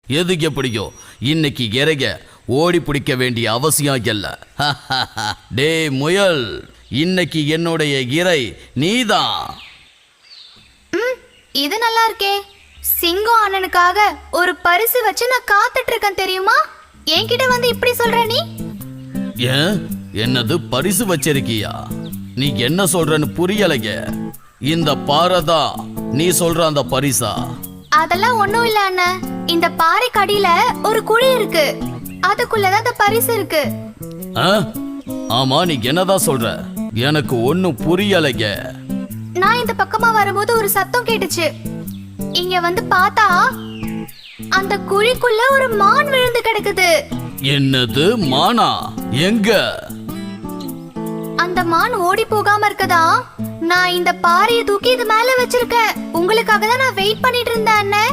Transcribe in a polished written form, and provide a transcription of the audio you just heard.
எது எப்படியோ இன்னைக்கு இறங்க ஓடி பிடிக்க வேண்டிய அவசியம் இல்ல. டே முயல், இன்னைக்கு என்னுடைய இறை நீதான். இது நல்லா இருக்கே. சிங்கம் அண்ணனுக்காக ஒரு பரிசு வச்சு நான் காத்துட்டு இருக்கேன் தெரியுமா? என்கிட்ட வந்து இப்படி சொல்ற நீ? ஏன் என்னது பரிசு வச்சிருக்கியா? நீ என்ன சொல்றன்னு புரியலைங்க. இந்த பாரதா நீ சொல்ற அந்த பரிசா? அதெல்லாம் ஒண்ணும் இல்ல அண்ணன். இந்த பாறை கடியில ஒரு குழி இருக்கு, அதுக்குள்ளதான் அந்த பரிசு இருக்கு. ஆமா, நீ என்னதான் சொல்ற? எனக்கு ஒன்னும் புரியலைங்க. நான் இந்த பக்கமா வரும்போது ஒரு சத்தம் கேட்டுச்சு. இங்க வந்து பார்த்தா அந்த குழிக்குள்ள ஒரு மான் விழுந்து கிடக்குது. என்னது மானா? எங்க? அந்த மான் ஓடி போகாம இருக்கதா நான் இந்த பாறையை தூக்கி இது மேல வச்சிருக்கேன். உங்களுக்காக தான் நான் வெயிட் பண்ணிட்டு இருந்தேன் அண்ணே.